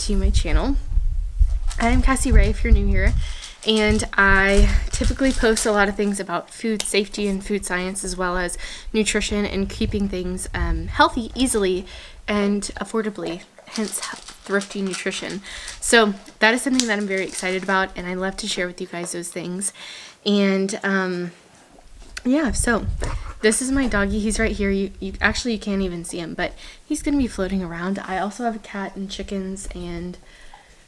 to my channel. I'm Cassie Ray if you're new here, and I typically post a lot of things about food safety and food science, as well as nutrition and keeping things healthy easily and affordably, hence thrifty nutrition. So that is something that I'm very excited about, and I love to share with you guys those things. And so this is my doggy. He's right here. You can't even see him, but he's going to be floating around. I also have a cat and chickens, and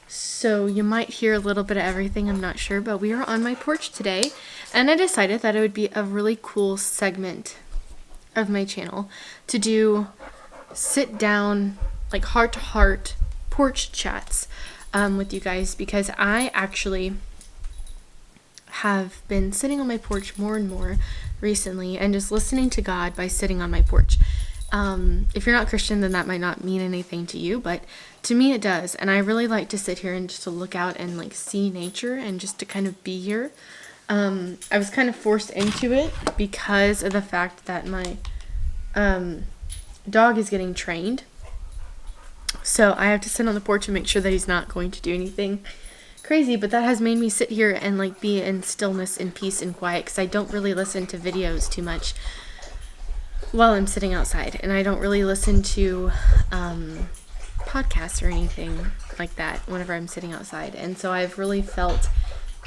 so you might hear a little bit of everything. I'm not sure, but we are on my porch today, and I decided that it would be a really cool segment of my channel to do sit down, like heart-to-heart porch chats with you guys, because I actually have been sitting on my porch more and more recently and just listening to God by sitting on my porch. If you're not Christian, then that might not mean anything to you, but to me it does. And I really like to sit here and just to look out and like see nature and just to kind of be here. I was kind of forced into it because of the fact that my dog is getting trained. So I have to sit on the porch and make sure that he's not going to do anything crazy, but that has made me sit here and like be in stillness and peace and quiet, because I don't really listen to videos too much while I'm sitting outside, and I don't really listen to podcasts or anything like that whenever I'm sitting outside. And so I've really felt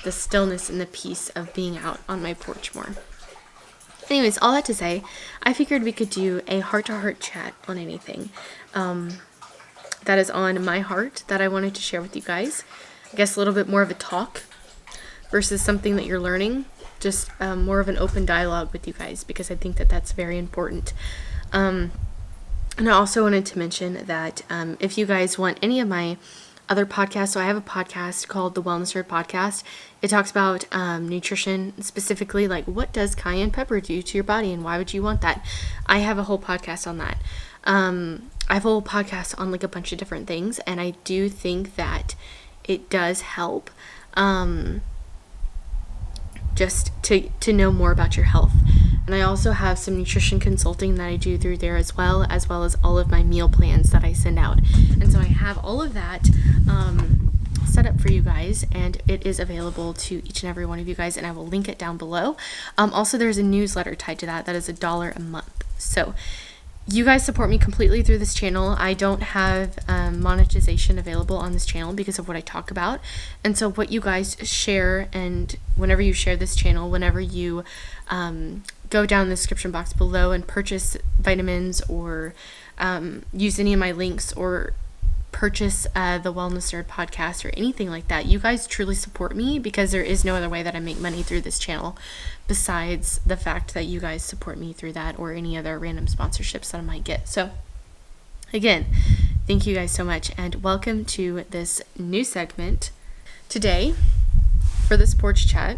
the stillness and the peace of being out on my porch more. Anyways, all that to say, I figured we could do a heart-to-heart chat on anything that is on my heart that I wanted to share with you guys. I guess a little bit more of a talk versus something that you're learning, just more of an open dialogue with you guys, because I think that that's very important. And I also wanted to mention that if you guys want any of my other podcasts, so I have a podcast called the Wellness Nerd Podcast. It talks about nutrition, specifically like what does cayenne pepper do to your body and why would you want that? I have a whole podcast on that. I have a whole podcast on like a bunch of different things, and I do think that it does help just to know more about your health. And I also have some nutrition consulting that I do through there as well as all of my meal plans that I send out. And so I have all of that set up for you guys, and it is available to each and every one of you guys, and I will link it down below. Also, there's a newsletter tied to that is $1 a month. So you guys support me completely through this channel. I don't have monetization available on this channel because of what I talk about. And so what you guys share, and whenever you share this channel, whenever you go down the description box below and purchase vitamins or use any of my links or purchase the Wellness Nerd Podcast or anything like that, you guys truly support me, because there is no other way that I make money through this channel besides the fact that you guys support me through that or any other random sponsorships that I might get. So again, thank you guys so much, and welcome to this new segment. Today, for this porch chat,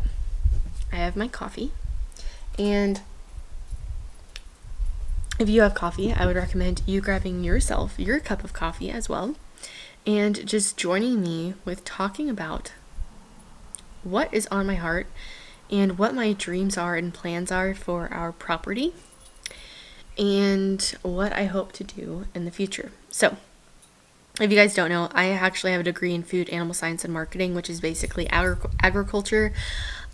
I have my coffee, and if you have coffee, I would recommend you grabbing yourself your cup of coffee as well, and just joining me with talking about what is on my heart and what my dreams are and plans are for our property, and what I hope to do in the future. So, if you guys don't know, I actually have a degree in food, animal science, and marketing, which is basically agriculture,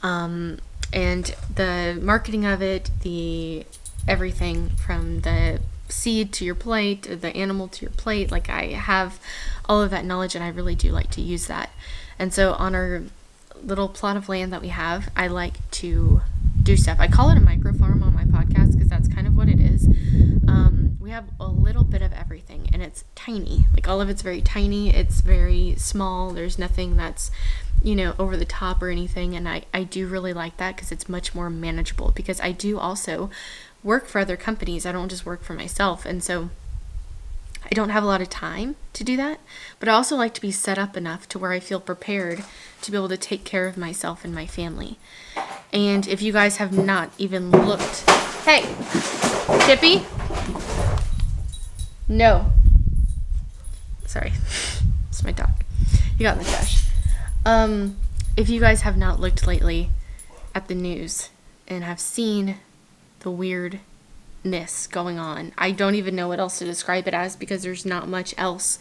and the marketing of it, the everything from the seed to your plate, the animal to your plate. Like, I have all of that knowledge, and I really do like to use that. And so on our little plot of land that we have, I like to do stuff. I call it a micro farm on my podcast because that's kind of what it is. We have a little bit of everything, and it's tiny. Like, all of it's very tiny. It's very small. There's nothing that's, over the top or anything. And I do really like that because it's much more manageable, because I do also work for other companies. I don't just work for myself. And so I don't have a lot of time to do that, but I also like to be set up enough to where I feel prepared to be able to take care of myself and my family. And if you guys have not even looked, hey, Chippy, no, sorry, it's my dog. He got in the trash. If you guys have not looked lately at the news and have seen the weirdness going on, I don't even know what else to describe it as, because there's not much else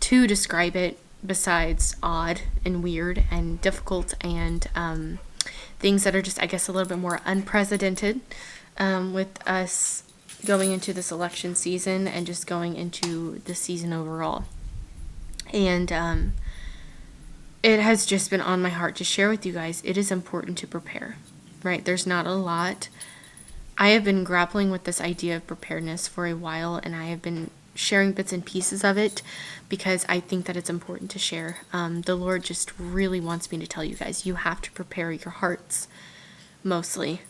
to describe it besides odd and weird and difficult and things that are just, I guess, a little bit more unprecedented with us going into this election season and just going into the season overall. And it has just been on my heart to share with you guys. It is important to prepare, right? There's not a lot. I have been grappling with this idea of preparedness for a while, and I have been sharing bits and pieces of it because I think that it's important to share. The Lord just really wants me to tell you guys, you have to prepare your hearts mostly,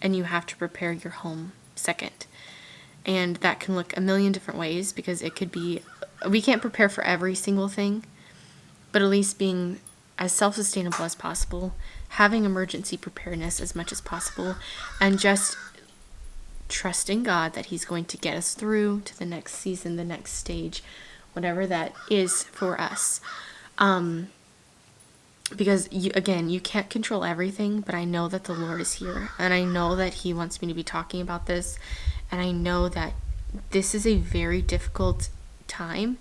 and you have to prepare your home second. And that can look a million different ways, because it could be, we can't prepare for every single thing, but at least being as self-sustainable as possible, having emergency preparedness as much as possible, and just trusting God that He's going to get us through to the next season, the next stage, whatever that is for us. Because you can't control everything, but I know that the Lord is here, and I know that He wants me to be talking about this, and I know that this is a very difficult time,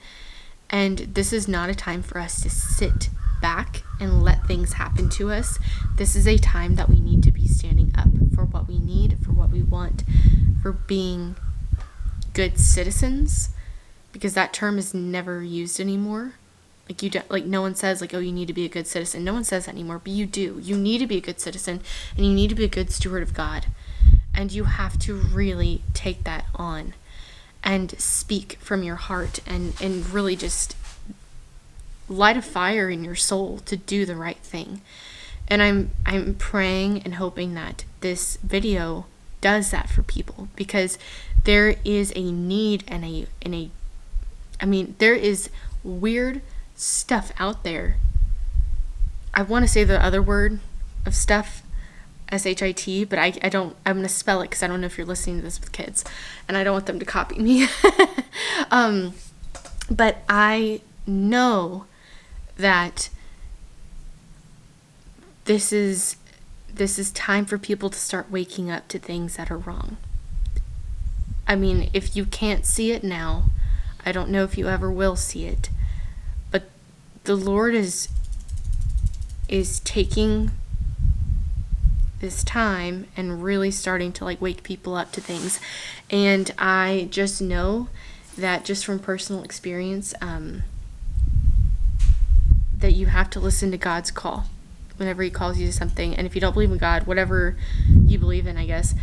and this is not a time for us to sit back and let things happen to us. This is a time that we need to be standing up for what we need, for what we want, for being good citizens, because that term is never used anymore. Like, you don't, like, no one says, like, oh, you need to be a good citizen. No one says that anymore, but you do. You need to be a good citizen, and you need to be a good steward of God. And you have to really take that on and speak from your heart and really just light a fire in your soul to do the right thing. And I'm praying and hoping that this video does that for people, because there is a need and there is weird stuff out there. I want to say the other word of stuff, SHIT, but I'm going to spell it because I don't know if you're listening to this with kids, and I don't want them to copy me. But I know that this is time for people to start waking up to things that are wrong. I mean, if you can't see it now, I don't know if you ever will see it, but the Lord is taking this time and really starting to wake people up to things. And I just know that, just from personal experience, that you have to listen to God's call whenever He calls you to something. And if you don't believe in God, whatever you believe in, I guess,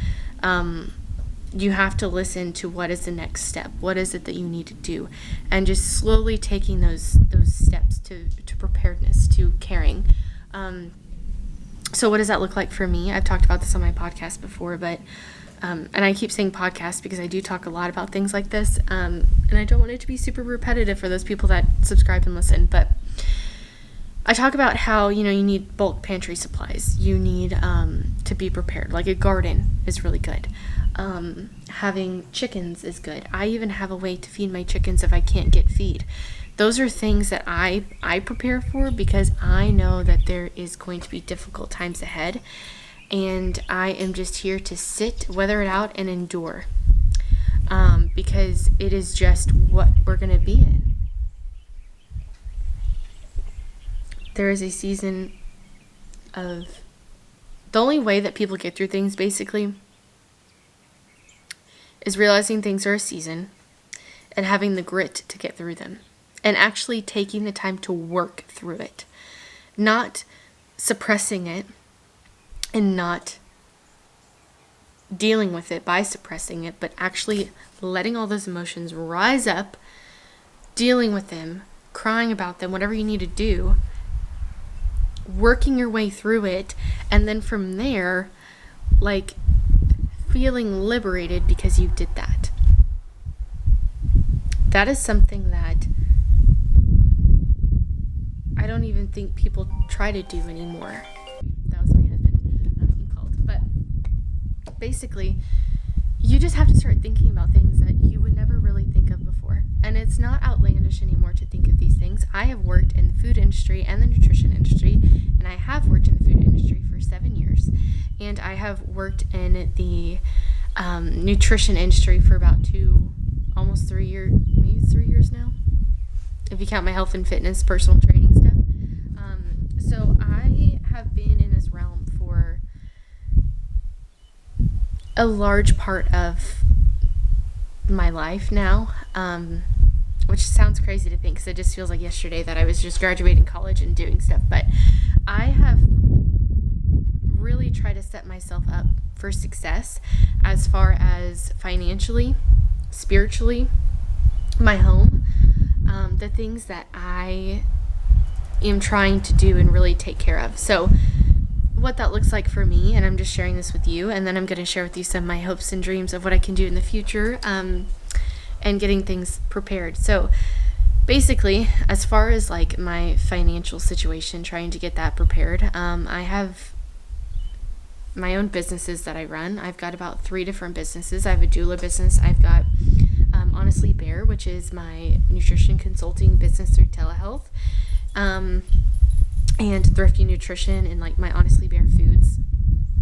you have to listen to what is the next step. What is it that you need to do? And just slowly taking those steps to preparedness, to caring. So what does that look like for me? I've talked about this on my podcast before, but and I keep saying podcast because I do talk a lot about things like this, and I don't want it to be super repetitive for those people that subscribe and listen, but I talk about how, you need bulk pantry supplies. You need to be prepared. Like, a garden is really good. Having chickens is good. I even have a way to feed my chickens if I can't get feed. Those are things that I prepare for, because I know that there is going to be difficult times ahead, and I am just here to sit, weather it out, and endure, because it is just what we're going to be in. There is a season of, the only way that people get through things, basically, is realizing things are a season and having the grit to get through them, and actually taking the time to work through it, not suppressing it and not dealing with it by suppressing it, but actually letting all those emotions rise up, dealing with them, crying about them, whatever you need to do, working your way through it, and then from there, feeling liberated because you did that. That is something that I don't even think people try to do anymore. That was my husband. He called. But basically, you just have to start thinking about things that you would never really think of before. And it's not outlandish anymore to think of these things. I have worked in the food industry and the nutrition industry, and I have worked in the food industry for 7 years. And I have worked in the nutrition industry for about almost 3 years, maybe 3 years now. if you count my health and fitness, personal training stuff. So I have been in this realm for a large part of my life now, which sounds crazy to think because it just feels like yesterday that I was just graduating college and doing stuff. But I have really tried to set myself up for success as far as financially, spiritually, my home, the things that I am trying to do and really take care of. So what that looks like for me, and I'm just sharing this with you, and then I'm going to share with you some of my hopes and dreams of what I can do in the future, and getting things prepared. So basically, as far as like my financial situation, trying to get that prepared, I have my own businesses that I run. I've got about 3 different businesses. I have a doula business. I've got Honestly Bear, which is my nutrition consulting business through telehealth, and Thrifty Nutrition, and like my Honestly Bear Foods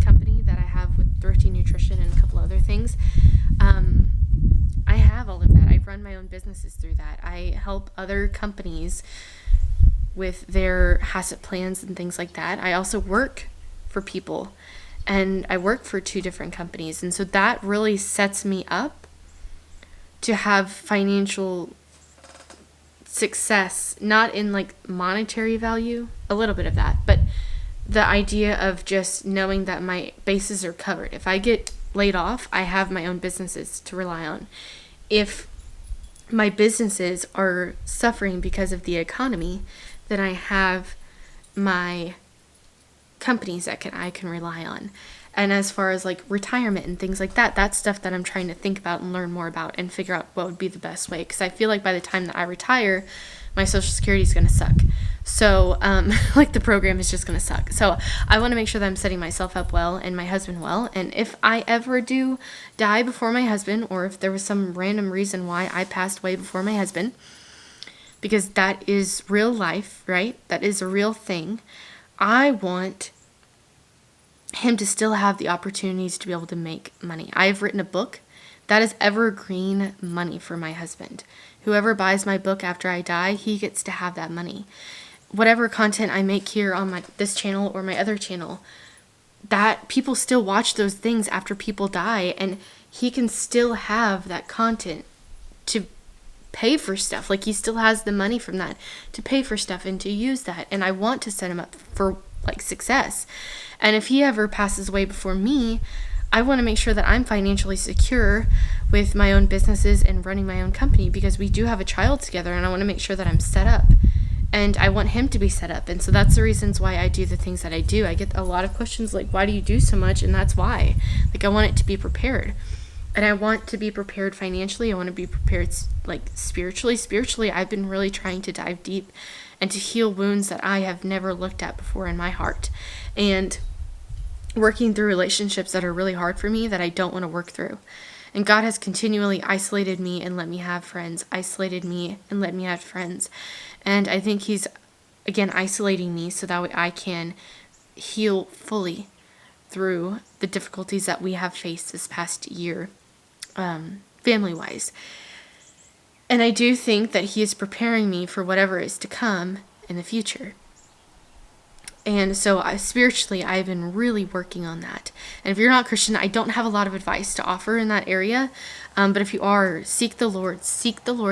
company that I have with Thrifty Nutrition and a couple other things. I have all of that. I run my own businesses through that. I help other companies with their HACCP plans and things like that. I also work for people, and I work for 2 different companies. And so that really sets me up to have financial success, not in like monetary value, a little bit of that, but the idea of just knowing that my bases are covered. If I get laid off, I have my own businesses to rely on. If my businesses are suffering because of the economy, then I have my companies that I can rely on. And as far as like retirement and things like that, that's stuff that I'm trying to think about and learn more about and figure out what would be the best way. Because I feel like by the time that I retire, my Social Security is going to suck. So, like the program is just going to suck. So I want to make sure that I'm setting myself up well and my husband well. And if I ever do die before my husband, or if there was some random reason why I passed away before my husband, because that is real life, right? That is a real thing. I want him to still have the opportunities to be able to make money. I've written a book that is evergreen money for my husband. Whoever buys my book after I die, he gets to have that money. Whatever content I make here on this channel or my other channel, that people still watch those things after people die, and he can still have that content to pay for stuff. Like he still has the money from that to pay for stuff and to use that. And I want to set him up for like success. And if he ever passes away before me, I want to make sure that I'm financially secure with my own businesses and running my own company, because we do have a child together, and I want to make sure that I'm set up, and I want him to be set up. And so that's the reasons why I do the things that I do. I get a lot of questions like, why do you do so much? And that's why. Like, I want it to be prepared. And I want to be prepared financially. I want to be prepared like spiritually. Spiritually, I've been really trying to dive deep and to heal wounds that I have never looked at before in my heart. And working through relationships that are really hard for me that I don't want to work through. And God has continually isolated me and let me have friends, isolated me and let me have friends. And I think He's, again, isolating me so that way I can heal fully through the difficulties that we have faced this past year, family-wise. And I do think that He is preparing me for whatever is to come in the future. And so spiritually, I've been really working on that. And if you're not Christian, I don't have a lot of advice to offer in that area. But if you are, seek the Lord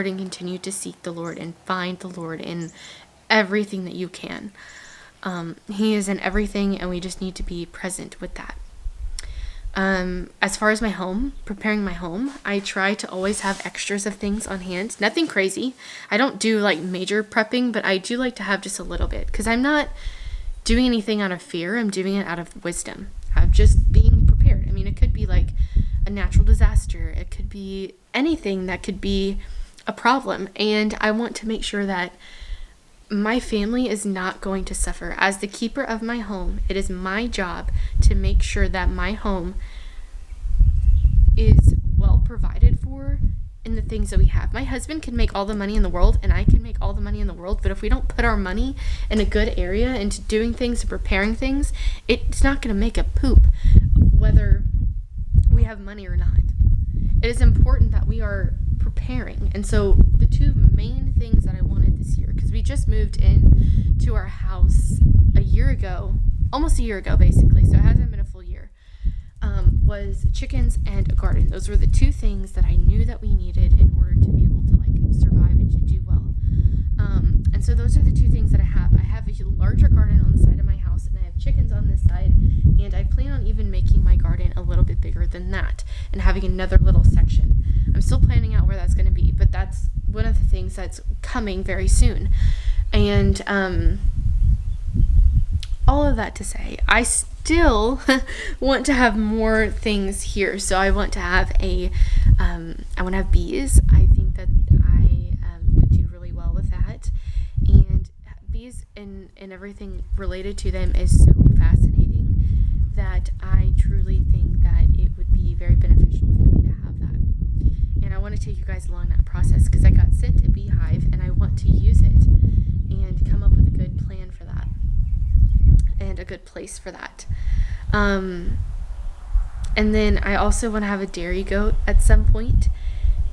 and continue to seek the Lord and find the Lord in everything that you can. He is in everything, and we just need to be present with that. As far as my home, preparing my home, I try to always have extras of things on hand. Nothing crazy. I don't do like major prepping, but I do like to have just a little bit, because I'm not doing anything out of fear. I'm doing it out of wisdom. I'm just being prepared. I mean, it could be like a natural disaster. It could be anything that could be a problem. And I want to make sure that my family is not going to suffer. As the keeper of my home, it is my job to make sure that my home is well provided for in the things that we have. My husband can make all the money in the world, and I can make all the money in the world, but if we don't put our money in a good area into doing things and preparing things, it's not going to make a poop whether we have money or not. It is important that we are preparing. And so the 2 main things that I wanted this year, because we just moved in to our house a year ago, almost a year ago, basically. So it hasn't been a full year. Was chickens and a garden. Those were the two things that I knew that we needed in order to be able to like survive and to do well. And so those are the two things that I have. I have a larger garden on the side of my house, and I have chickens on this side, and I plan on even making my garden a little bit bigger than that and having another little section. I'm still planning out where that's going to be, but that's one of the things that's coming very soon. And all of that to say, I still want to have more things here. So I want to have I want to have bees. I think that I would do really well with that. And bees and everything related to them is so fascinating that I truly think that it would be very beneficial for me to have that. And I want to take you guys along that process, because I got sent a beehive and I want to use it and come up with a good plan for that and a good place for that. And then I also want to have a dairy goat at some point.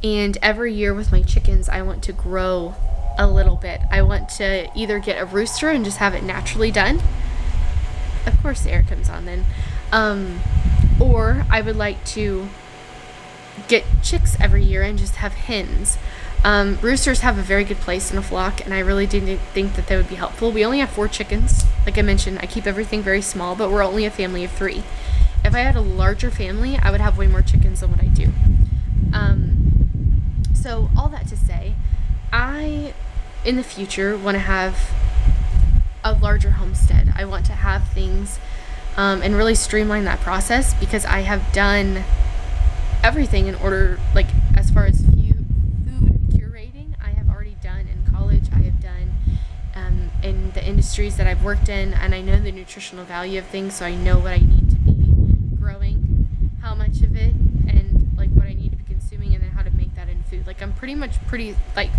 And every year with my chickens, I want to grow a little bit. I want to either get a rooster and just have it naturally done. Of course the air comes on then. Or I would like to get chicks every year and just have hens. Roosters have a very good place in a flock, and I really didn't think that they would be helpful. We only have 4 chickens. Like I mentioned, I keep everything very small, but we're only a family of 3. If I had a larger family, I would have way more chickens than what I do. So all that to say, I, in the future, want to have a larger homestead. I want to have things and really streamline that process, because I have done everything in order, like as far as food curating, I have already done in college. I have done in the industries that I've worked in, and I know the nutritional value of things, so I know what I need to be growing, how much of it, and like what I need to be consuming, and then how to make that in food. Like I'm pretty like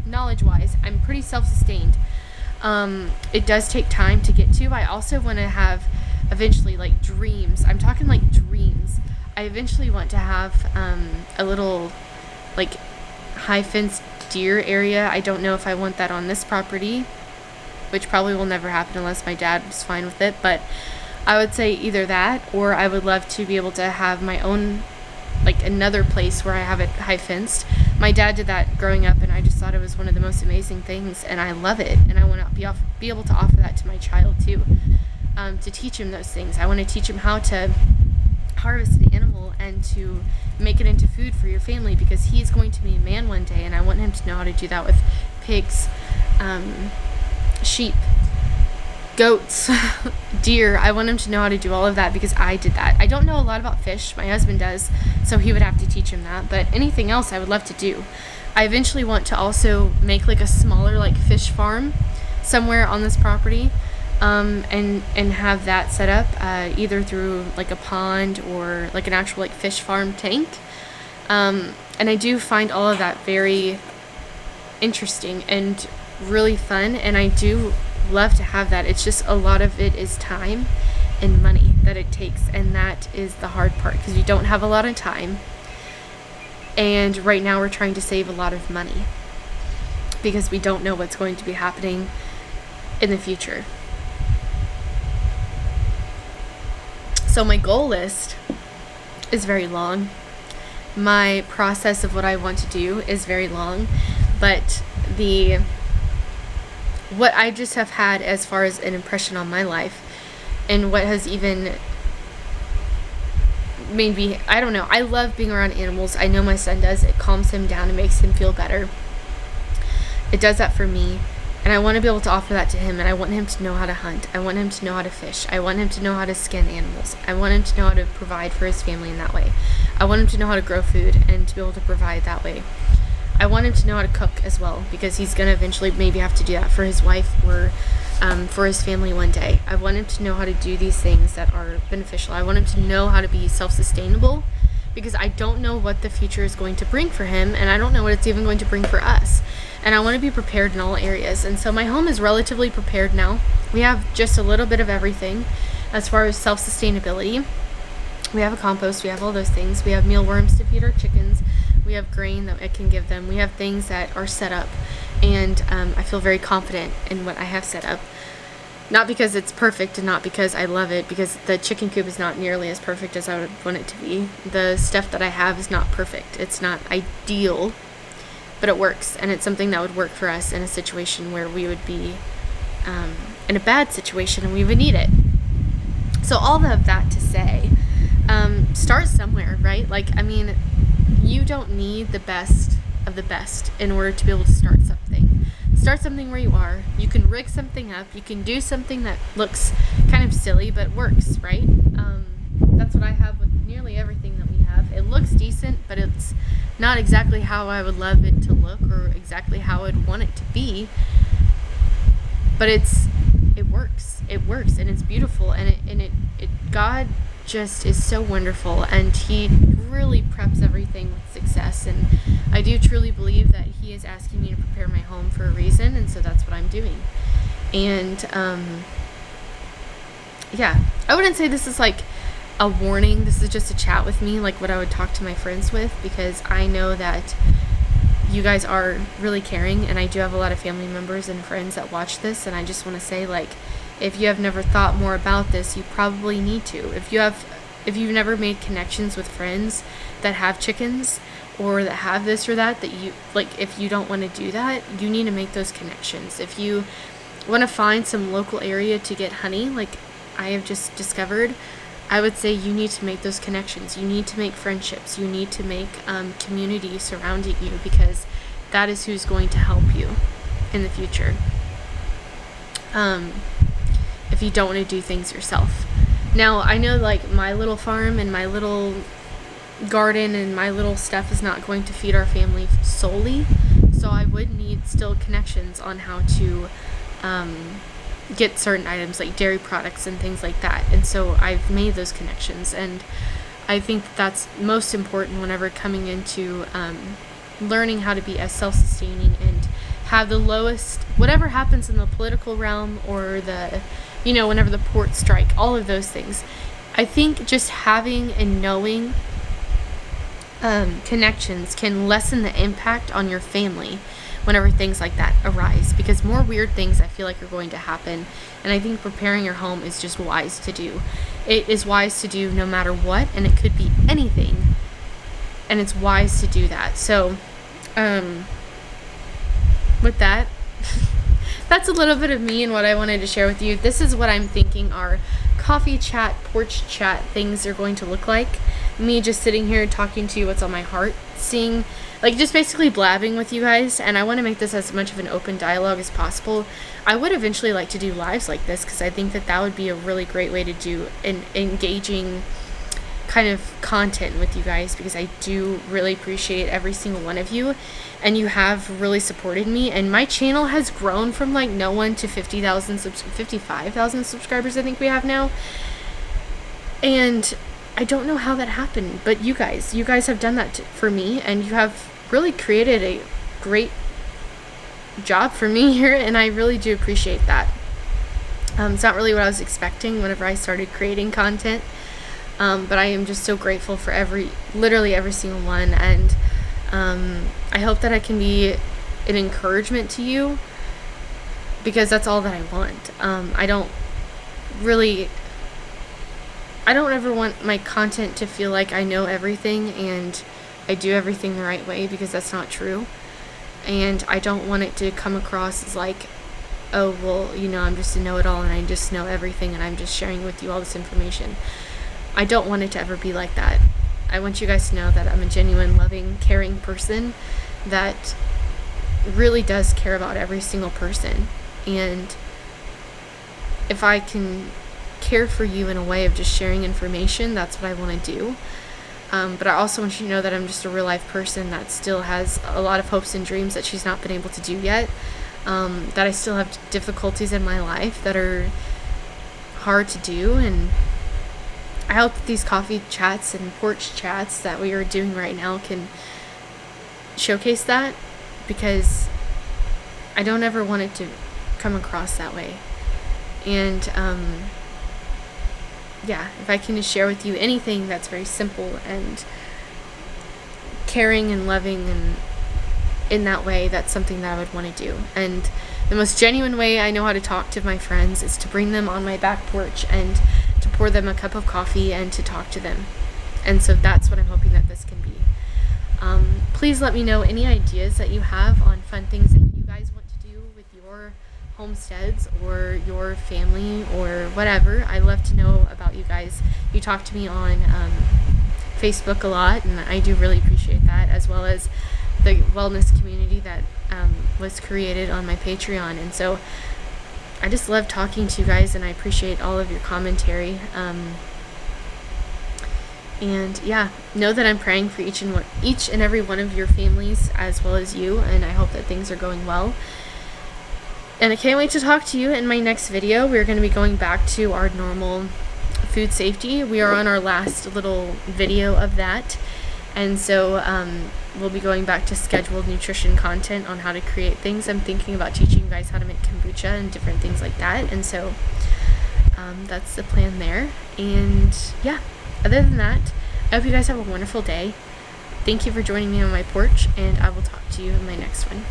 knowledge-wise, I'm pretty self-sustained. It does take time to get to. I also want to have eventually like dreams. I'm talking like dreams. I eventually want to have a little like high fenced deer area. I don't know if I want that on this property, which probably will never happen unless my dad is fine with it, but I would say either that, or I would love to be able to have my own, like another place where I have it high fenced. My dad did that growing up, and I just thought it was one of the most amazing things, and I love it, and I want to be able to offer that to my child too, to teach him those things. I want to teach him how to harvest the animal and to make it into food for your family, because he is going to be a man one day, and I want him to know how to do that with pigs, sheep, goats, deer. I want him to know how to do all of that, because I did that. I don't know a lot about fish. My husband does, so he would have to teach him that, but anything else I would love to do. I eventually want to also make like a smaller like fish farm somewhere on this property, and have that set up either through like a pond or like an actual like fish farm tank. And I do find all of that very interesting and really fun, and I do love to have that. It's just a lot of it is time and money that it takes, and that is the hard part, because we don't have a lot of time, and right now we're trying to save a lot of money because we don't know what's going to be happening in the future. So my goal list is very long. My process of what I want to do is very long, but what I just have had as far as an impression on my life, and what has even made me, I don't know, I love being around animals. I know my son does. It calms him down and makes him feel better. It does that for me, and I want to be able to offer that to him, and I want him to know how to hunt. I want him to know how to fish. I want him to know how to skin animals. I want him to know how to provide for his family in that way. I want him to know how to grow food and to be able to provide that way. I want him to know how to cook as well, because he's going to eventually maybe have to do that for his wife or for his family one day. I want him to know how to do these things that are beneficial. I want him to know how to be self-sustainable, because I don't know what the future is going to bring for him, and I don't know what it's even going to bring for us. And I want to be prepared in all areas. And so my home is relatively prepared now. We have just a little bit of everything as far as self-sustainability. We have a compost. We have all those things. We have mealworms to feed our chickens. We have grain that I can give them. We have things that are set up. And I feel very confident in what I have set up. Not because it's perfect and not because I love it, because the chicken coop is not nearly as perfect as I would want it to be. The stuff that I have is not perfect. It's not ideal, but it works. And it's something that would work for us in a situation where we would be in a bad situation and we would need it. So all of that to say, start somewhere, right? Like, I mean, you don't need the best of the best in order to be able to start something. Start something where you are. You can rig something up. You can do something that looks kind of silly but works, right? That's what I have with nearly everything that we have. It looks decent, but it's not exactly how I would love it to look or exactly how I'd want it to be. But it works. It works, and it's beautiful, and God just is so wonderful, and He really preps everything with success. And I do truly believe that He is asking me to prepare my home for a reason, and so that's what I'm doing. And I wouldn't say this is like a warning. This is just a chat with me, like what I would talk to my friends with, because I know that you guys are really caring, and I do have a lot of family members and friends that watch this, and I just want to say, like, if you have never thought more about this, you probably need to. If you've never made connections with friends that have chickens or that have this or that you like, if you don't want to do that, you need to make those connections. If you want to find some local area to get honey, like I have just discovered, I would say you need to make those connections. You need to make friendships. You need to make community surrounding you, because that is who's going to help you in the future. If you don't want to do things yourself. Now, I know, like, my little farm and my little garden and my little stuff is not going to feed our family solely, so I would need still connections on how to get certain items like dairy products and things like that. And so I've made those connections, and I think that's most important whenever coming into learning how to be as self-sustaining and have the lowest, whatever happens in the political realm or the, whenever the ports strike, all of those things. I think just having and knowing connections can lessen the impact on your family whenever things like that arise, because more weird things I feel like are going to happen, and I think preparing your home is just wise to do. It is wise to do no matter what, and it could be anything, and it's wise to do that. So with that, that's a little bit of me and what I wanted to share with you. This is what I'm thinking our coffee chat, porch chat things are going to look like. Me just sitting here talking to you what's on my heart, seeing, like, just basically blabbing with you guys. And I want to make this as much of an open dialogue as possible. I would eventually like to do lives like this, because I think that would be a really great way to do an engaging kind of content with you guys, because I do really appreciate every single one of you, and you have really supported me, and my channel has grown from like no one to 55,000 subscribers I think we have now. And I don't know how that happened, but you guys have done that for me, and you have really created a great job for me here, and I really do appreciate that. It's not really what I was expecting whenever I started creating content, but I am just so grateful for literally every single one, and I hope that I can be an encouragement to you, because that's all that I want. I don't ever want my content to feel like I know everything and I do everything the right way, because that's not true. And I don't want it to come across as like, oh, well, I'm just a know-it-all and I just know everything and I'm just sharing with you all this information. I don't want it to ever be like that. I want you guys to know that I'm a genuine, loving, caring person that really does care about every single person. And if I can care for you in a way of just sharing information, that's what I want to do. But I also want you to know that I'm just a real life person that still has a lot of hopes and dreams that she's not been able to do yet. That I still have difficulties in my life that are hard to do. And I hope that these coffee chats and porch chats that we are doing right now can showcase that, because I don't ever want it to come across that way. And if I can just share with you anything that's very simple and caring and loving, and in that way, that's something that I would want to do. And the most genuine way I know how to talk to my friends is to bring them on my back porch and to pour them a cup of coffee and to talk to them. And so that's what I'm hoping that this can be. Please let me know any ideas that you have on fun things that you guys want to do with your homesteads or your family or whatever. I love to know about you guys. You talk to me on Facebook a lot, and I do really appreciate that, as well as the wellness community that was created on my Patreon. And so I just love talking to you guys, and I appreciate all of your commentary. And yeah, know that I'm praying for each and every one of your families as well as you, and I hope that things are going well. And I can't wait to talk to you in my next video. We're going to be going back to our normal food safety. We are on our last little video of that, and so we'll be going back to scheduled nutrition content on how to create things. I'm thinking about teaching you guys how to make kombucha and different things like that, and so that's the plan there. And yeah, other than that, I hope you guys have a wonderful day. Thank you for joining me on my porch, and I will talk to you in my next one.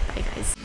Bye, guys.